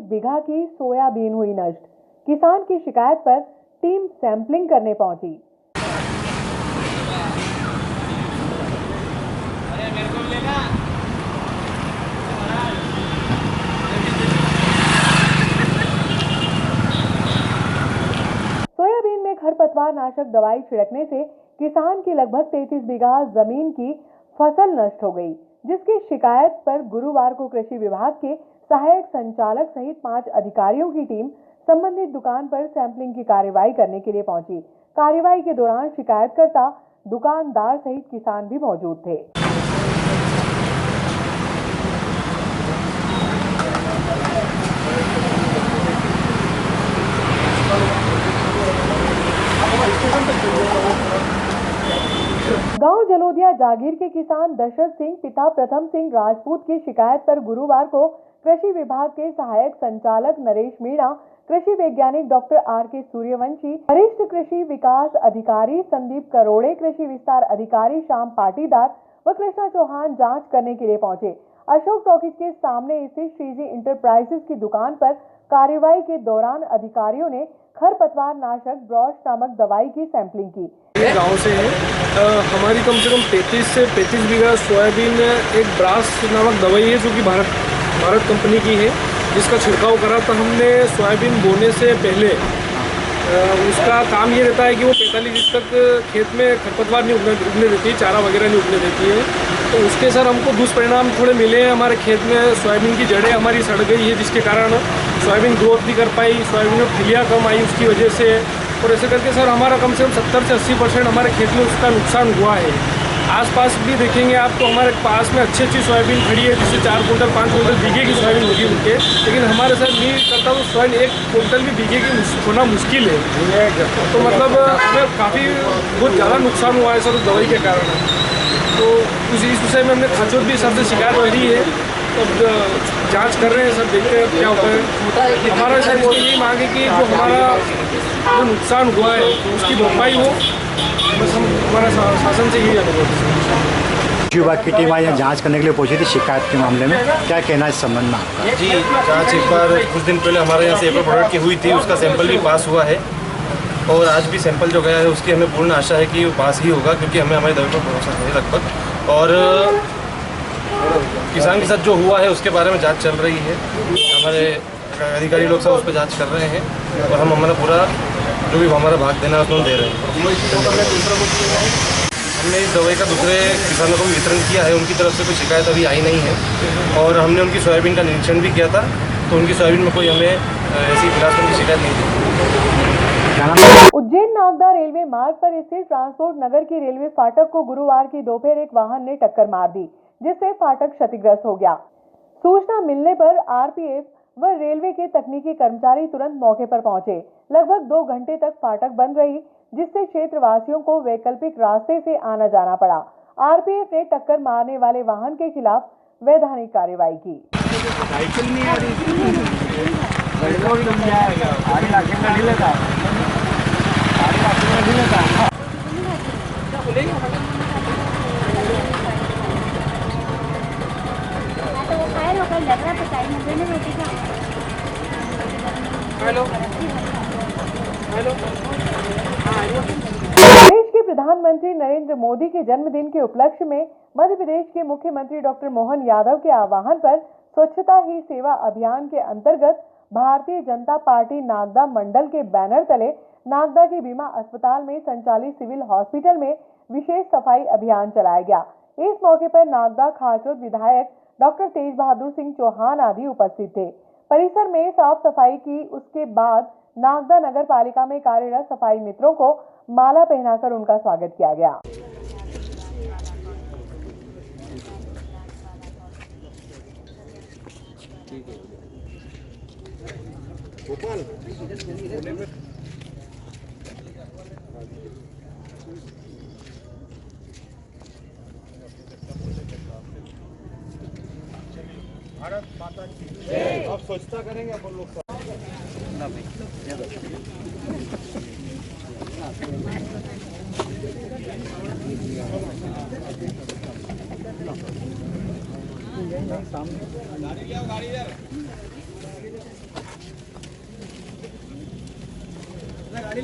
बीघा की सोयाबीन हुई नष्ट। किसान की शिकायत पर टीम सैंपलिंग करने पहुंची। सोयाबीन में खरपतवार नाशक दवाई छिड़कने से किसान की लगभग 33 बीघा जमीन की फसल नष्ट हो गई, जिसकी शिकायत पर गुरुवार को कृषि विभाग के सहायक संचालक सहित 5 अधिकारियों की टीम संबंधित दुकान पर सैंपलिंग की कार्रवाई करने के लिए पहुंची। कार्रवाई के दौरान शिकायतकर्ता, दुकानदार सहित किसान भी मौजूद थे। गांव जलोदिया जागीर के किसान दशरथ सिंह पिता प्रथम सिंह राजपूत की शिकायत पर गुरुवार को कृषि विभाग के सहायक संचालक नरेश मीणा, कृषि वैज्ञानिक डॉक्टर आर.के. सूर्यवंशी, वरिष्ठ कृषि विकास अधिकारी संदीप करोड़े, कृषि विस्तार अधिकारी श्याम पाटीदार व कृष्णा चौहान जांच करने के लिए पहुंचे। अशोक टॉकीज के सामने स्थित श्रीजी इंटरप्राइजेज की दुकान पर कार्रवाई के दौरान अधिकारियों ने खरपतवार नाशक ब्रॉश नामक दवाई की सैंपलिंग की। गांव से है, हमारी कम से कम 33 से 35 बीघा सोयाबीन में एक ब्रास नामक दवाई है जो कि भारत कंपनी की है, जिसका छिड़काव करा था हमने सोयाबीन बोने से पहले। उसका काम ये रहता है कि वो 45 दिन तक खेत में खरपतवार नहीं उगने देती है, चारा वगैरह नहीं उगने देती है। तो उसके सर हमको दुष्परिणाम थोड़े मिले हैं। हमारे खेत में सोयाबीन की जड़ें हमारी सड़ गई है, जिसके कारण सोयाबीन ग्रोथ नहीं कर पाई, सोयाबीन में फलियाँ कम आई उसकी वजह से। और ऐसे करके सर हमारा कम से कम 70 से 80% हमारे खेत में उसका नुकसान हुआ है। आसपास भी देखेंगे आप तो हमारे पास में अच्छी सोयाबीन खड़ी है, जिससे 4 कुंटल 5 कुंटल बीघे की सोयाबीन होगी उनके, लेकिन हमारे साथ नहीं करता तो सोयाबीन 1 कुंटल भी बीघे की होना मुश्किल है। तो मतलब हमें काफ़ी बहुत ज़्यादा नुकसान हुआ है सर उस दवाई के कारण। तो इस विषय में हमने खाचोद भी सर से शिकायत करी है, तो जांच कर रहे हैं सर, देखते हैं क्या होता है। हमारा सर इसकी यही मांग है कि जो हमारा जो नुकसान हुआ है उसकी भरपाई हो, बस हम हमारा शासन से यही अनुरोध है। कृषि विभाग की टीम आज यहाँ जाँच करने के लिए पहुंची थी शिकायत के मामले में, क्या कहना है इस संबंध में आपका? जी, जाँच एक बार कुछ दिन पहले हमारे यहाँ से एप्रो प्रोडक्ट की हुई थी, उसका सैंपल भी पास हुआ है और आज भी सैंपल जो गया है उसकी हमें पूर्ण आशा है कि वो पास ही होगा, क्योंकि हमें हमारी दवाई पर भरोसा है लगभग। और किसान के साथ जो हुआ है उसके बारे में जांच चल रही है, हमारे अधिकारी लोग सब उस पर जांच कर रहे हैं और हम हमारा पूरा जो भी हमारा भाग देना है उसमें दे रहे हैं। हमने इस दवाई का दूसरे किसानों को भी वितरण किया है, उनकी तरफ से कोई शिकायत अभी आई नहीं है और हमने उनकी सोयाबीन का निरीक्षण भी किया था, तो उनकी सोयाबीन में कोई हमें ऐसी फिलहाल की शिकायत नहीं थी। उज्जैन नागदा रेलवे मार्ग पर स्थित ट्रांसपोर्ट नगर की रेलवे फाटक को गुरुवार की दोपहर एक वाहन ने टक्कर मार दी, जिससे फाटक क्षतिग्रस्त हो गया। सूचना मिलने पर आरपीएफ व रेलवे के तकनीकी कर्मचारी तुरंत मौके पर पहुंचे। लगभग 2 घंटे तक फाटक बंद रही, जिससे क्षेत्रवासियों को वैकल्पिक रास्ते से आना जाना पड़ा। आरपीएफ ने टक्कर मारने वाले वाहन के खिलाफ वैधानिक कार्रवाई की। देश के प्रधानमंत्री नरेंद्र मोदी के जन्मदिन के उपलक्ष्य में मध्य प्रदेश के मुख्यमंत्री डॉक्टर मोहन यादव के आह्वान पर स्वच्छता ही सेवा अभियान के अंतर्गत भारतीय जनता पार्टी नागदा मंडल के बैनर तले नागदा के बीमा अस्पताल में संचालित सिविल हॉस्पिटल में विशेष सफाई अभियान चलाया गया। इस मौके पर नागदा खाचोद विधायक डॉक्टर तेज बहादुर सिंह चौहान आदि उपस्थित थे। परिसर में साफ सफाई की, उसके बाद नागदा नगर पालिका में कार्यरत सफाई मित्रों को माला पहनाकर उनका स्वागत किया गया। भारत माता की जय। आप स्वच्छता करेंगे अपन लोग सामने गाड़ी जी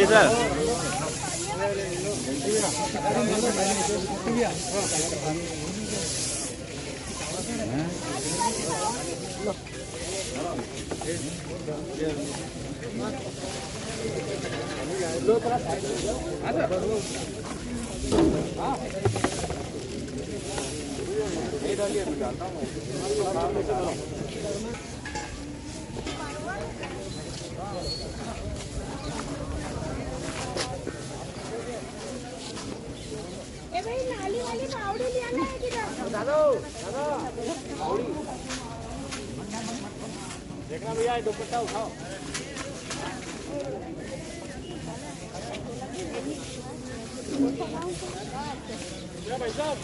सर। भाई नाली वाली पावड़ी लिया है किधर दादा देखना भैया दुपट्टा उठाओ। भाई साहब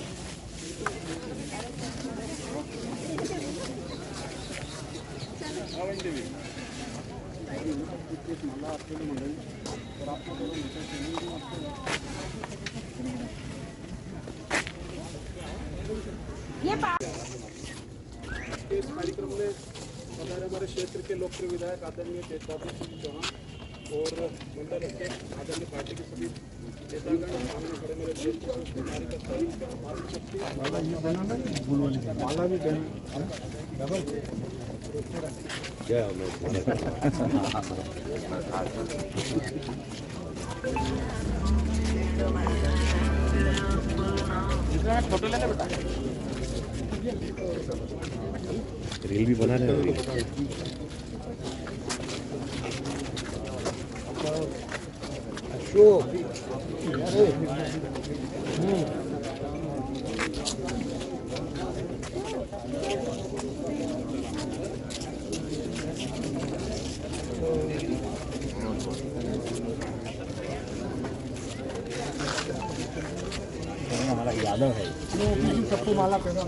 ये इस कार्यक्रम में हमारे क्षेत्र के लोकप्रिय विधायक आदरणीय तेजपाल सिंह चौहान और मंडल अध्यक्ष आदरणीय पार्टी के सभी नेतागण, सामने खड़े मेरे देश के फोटो लेना बेटा। रील भी बना रहे हो। हमारा यादव है सबको माला पहना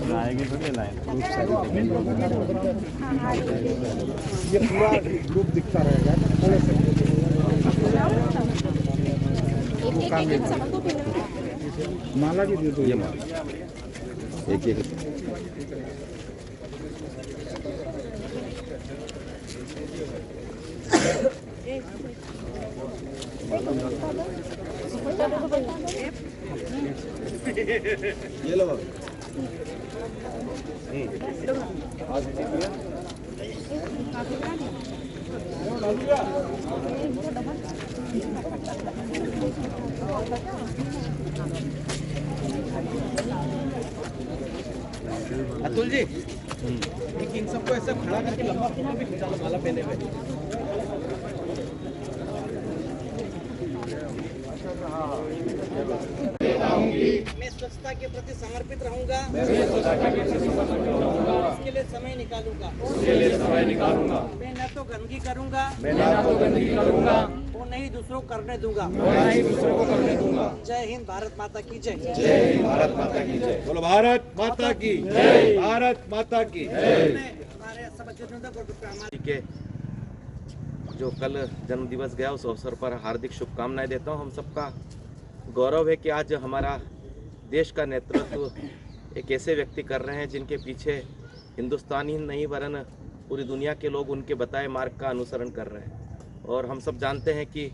लाएंगे थोड़ी लाएंगे। ये पूरा ग्रुप दिखता रहेगा। माला भी दे दो। ये माला एक एक ये लो अतुल जी, एक इन सबको ऐसा खड़ा करके लंबा फोटो भी खिंचा लो माला पहने हुए। मैं स्वच्छता के प्रति समर्पित रहूंगा। इसके लिए समय निकालूंगा। मैं न तो गंदगी करूंगा और नहीं दूसरों को करने दूंगा। जय हिंद, भारत माता की जय। बोलो भारत माता की जय। भारत माता की जय। हमारे सब के जो कल जन्म दिवस गया उस अवसर पर हार्दिक शुभकामनाएं देता हूं। हम सबका गौरव है कि आज हमारा देश का नेतृत्व एक ऐसे व्यक्ति कर रहे हैं जिनके पीछे हिंदुस्तान ही नहीं वरन पूरी दुनिया के लोग उनके बताए मार्ग का अनुसरण कर रहे हैं। और हम सब जानते हैं कि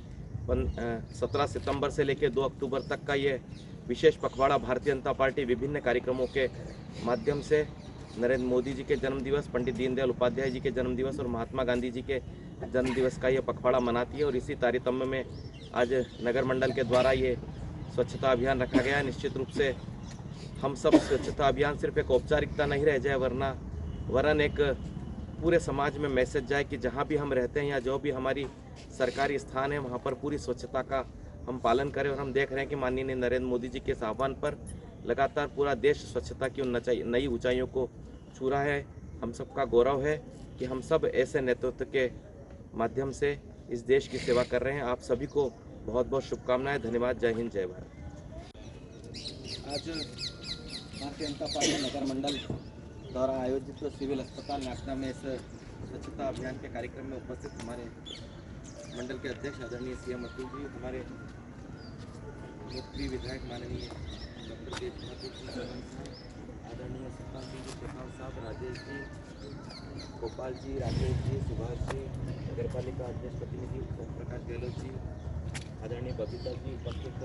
17 सितंबर से लेकर 2 अक्टूबर तक का ये विशेष पखवाड़ा भारतीय जनता पार्टी विभिन्न कार्यक्रमों के माध्यम से नरेंद्र मोदी जी के जन्मदिवस, पंडित दीनदयाल उपाध्याय जी के जन्मदिवस और महात्मा गांधी जी के जन्मदिवस का ये पखवाड़ा मनाती है। और इसी तारतम्य में आज नगर मंडल के द्वारा ये स्वच्छता अभियान रखा गया है। निश्चित रूप से हम सब स्वच्छता अभियान सिर्फ एक औपचारिकता नहीं रह जाए, वरन एक पूरे समाज में मैसेज जाए कि जहाँ भी हम रहते हैं या जो भी हमारी सरकारी स्थान है वहाँ पर पूरी स्वच्छता का हम पालन करें। और हम देख रहे हैं कि माननीय नरेंद्र मोदी जी के इस आह्वान पर लगातार पूरा देश स्वच्छता की नई ऊंचाइयों को छू रहा है। हम सबका गौरव है कि हम सब ऐसे नेतृत्व के माध्यम से इस देश की सेवा कर रहे हैं। आप सभी को बहुत बहुत शुभकामनाएं। धन्यवाद। जय हिंद, जय भारत। आज भारतीय जनता पार्टी नगर मंडल द्वारा आयोजित सिविल अस्पताल नागदा में इस स्वच्छता अभियान के कार्यक्रम में उपस्थित हमारे मंडल के अध्यक्ष आदरणीय सीएम अतुल जी, हमारे लोकप्रिय विधायक माननीय डॉक्टर तेज बहादुर जी चौहान साहब, आदरणीय सुखपाल सिंह जी चौहान साहब, राजेश जी, गोपाल जी, राकेश जी, सुभाष जी, नगर पालिका अध्यक्ष प्रतिनिधि ओम प्रकाश गहलोत जी, आदरणीय बबीता जी उपस्थित,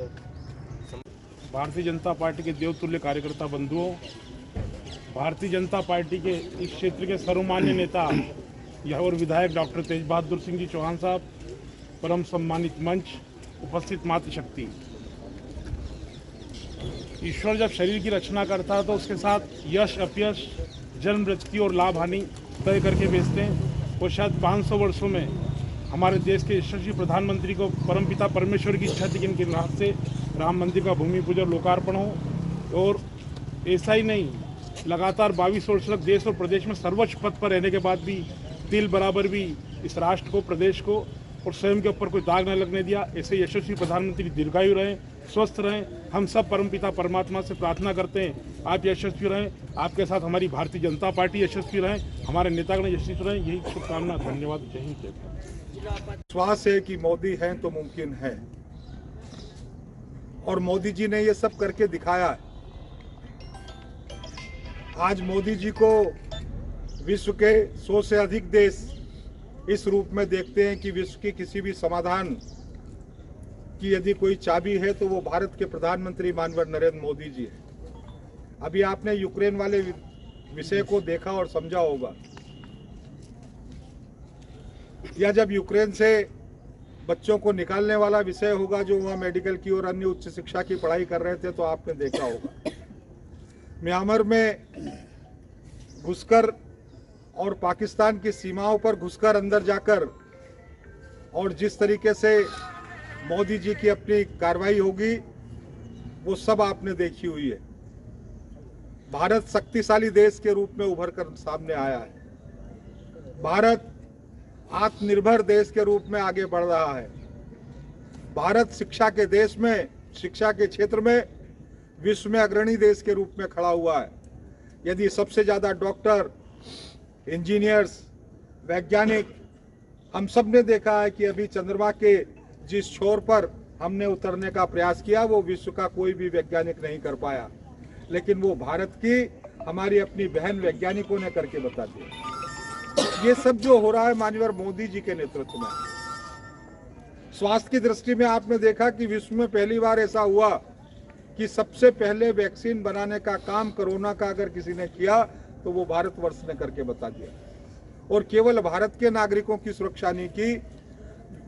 भारतीय जनता पार्टी के देवतुल्य कार्यकर्ता बंधुओं, भारतीय जनता पार्टी के इस क्षेत्र के सर्वमान्य नेता और विधायक डॉक्टर तेज बहादुर सिंह जी चौहान साहब, परम सम्मानित मंच, उपस्थित मातृशक्ति। ईश्वर जब शरीर की रचना करता है तो उसके साथ यश, अपयश, जन्म, मृत्यु और लाभ हानि तय करके भेजते हैं। और शायद 500 वर्षों में हमारे देश के यशस्वी प्रधानमंत्री को परमपिता परमेश्वर की इच्छा थी कि इनके हाथ से राम मंदिर का भूमि पूजन लोकार्पण हो। और ऐसा ही नहीं, लगातार 22 वर्ष तक देश और प्रदेश में सर्वोच्च पद पर रहने के बाद भी तिल बराबर भी इस राष्ट्र को, प्रदेश को और स्वयं के ऊपर कोई दाग न लगने दिया। ऐसे यशस्वी प्रधानमंत्री दीर्घायु रहें, स्वस्थ रहें। हम सब परमपिता परमात्मा से प्रार्थना करते हैं आप यशस्वी रहें, आपके साथ हमारी भारतीय जनता पार्टी यशस्वी रहें, हमारे नेतागण यशस्वी रहें। यही शुभकामना। धन्यवाद। जय हिंद, जय भारत। विश्वास है कि मोदी हैं तो मुमकिन है, और मोदी जी ने ये सब करके दिखाया है। आज मोदी जी को विश्व के 100 से अधिक देश इस रूप में देखते हैं कि विश्व की किसी भी समाधान की यदि कोई चाबी है तो वो भारत के प्रधानमंत्री माननीय नरेंद्र मोदी जी हैं। अभी आपने यूक्रेन वाले विषय को देखा और समझा होगा, या जब यूक्रेन से बच्चों को निकालने वाला विषय होगा जो वहाँ मेडिकल की और अन्य उच्च शिक्षा की पढ़ाई कर रहे थे, तो आपने देखा होगा म्यांमार में घुसकर और पाकिस्तान की सीमाओं पर घुसकर अंदर जाकर, और जिस तरीके से मोदी जी की अपनी कार्रवाई होगी वो सब आपने देखी हुई है। भारत शक्तिशाली देश के रूप में उभर कर सामने आया है। भारत आत्मनिर्भर देश के रूप में आगे बढ़ रहा है। भारत शिक्षा के देश में, शिक्षा के क्षेत्र में विश्व में अग्रणी देश के रूप में खड़ा हुआ है। यदि सबसे ज़्यादा डॉक्टर, इंजीनियर्स, वैज्ञानिक, हम सब ने देखा है कि अभी चंद्रमा के जिस छोर पर हमने उतरने का प्रयास किया वो विश्व का कोई भी वैज्ञानिक नहीं कर पाया, लेकिन वो भारत की हमारी अपनी बहन वैज्ञानिकों ने करके बता दिया। ये सब जो हो रहा है माननीय मोदी जी के नेतृत्व में। स्वास्थ्य की दृष्टि में आपने देखा कि विश्व में पहली बार ऐसा हुआ कि सबसे पहले वैक्सीन बनाने का काम कोरोना का अगर किसी ने किया तो वो भारतवर्ष ने करके बता दिया। और केवल भारत के नागरिकों की सुरक्षा नहीं की,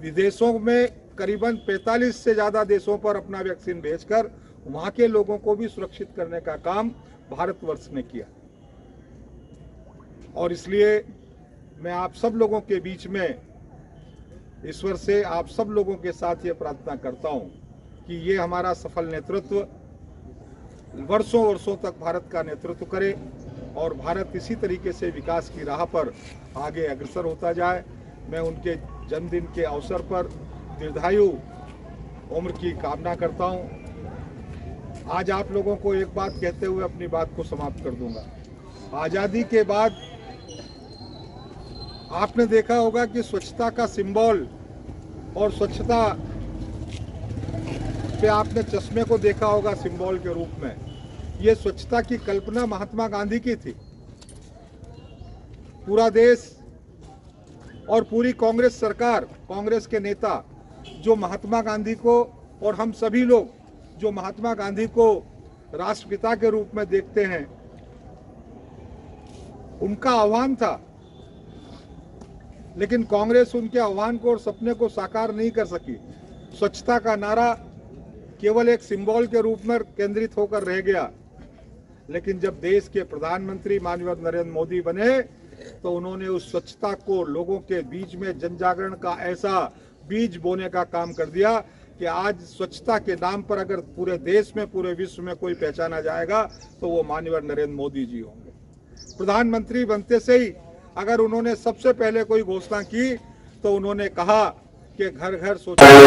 विदेशों में करीबन 45 से ज़्यादा देशों पर अपना वैक्सीन भेजकर वहाँ के लोगों को भी सुरक्षित करने का काम भारतवर्ष ने किया। और इसलिए मैं आप सब लोगों के बीच में ईश्वर से आप सब लोगों के साथ ये प्रार्थना करता हूँ कि ये हमारा सफल नेतृत्व वर्षों वर्षों तक भारत का नेतृत्व करे और भारत इसी तरीके से विकास की राह पर आगे अग्रसर होता जाए। मैं उनके जन्मदिन के अवसर पर दीर्घायु उम्र की कामना करता हूँ। आज आप लोगों को एक बात कहते हुए अपनी बात को समाप्त कर दूंगा। आज़ादी के बाद आपने देखा होगा कि स्वच्छता का सिंबल और स्वच्छता पे आपने चश्मे को देखा होगा सिंबल के रूप में। ये स्वच्छता की कल्पना महात्मा गांधी की थी। पूरा देश और पूरी कांग्रेस सरकार, कांग्रेस के नेता जो महात्मा गांधी को और हम सभी लोग जो महात्मा गांधी को राष्ट्रपिता के रूप में देखते हैं, उनका आह्वान था, लेकिन कांग्रेस उनके आह्वान को और सपने को साकार नहीं कर सकी। स्वच्छता का नारा केवल एक सिंबल के रूप में केंद्रित होकर रह गया। लेकिन जब देश के प्रधानमंत्री माननीय नरेंद्र मोदी बने तो उन्होंने उस स्वच्छता को लोगों के बीच में जन जागरण का ऐसा बीज बोने का काम कर दिया कि आज स्वच्छता के नाम पर अगर पूरे देश में, पूरे विश्व में कोई पहचाना जाएगा तो वो माननीय नरेंद्र मोदी जी होंगे। प्रधानमंत्री बनते से ही अगर उन्होंने सबसे पहले कोई घोषणा की तो उन्होंने कहा कि घर घर शौचालय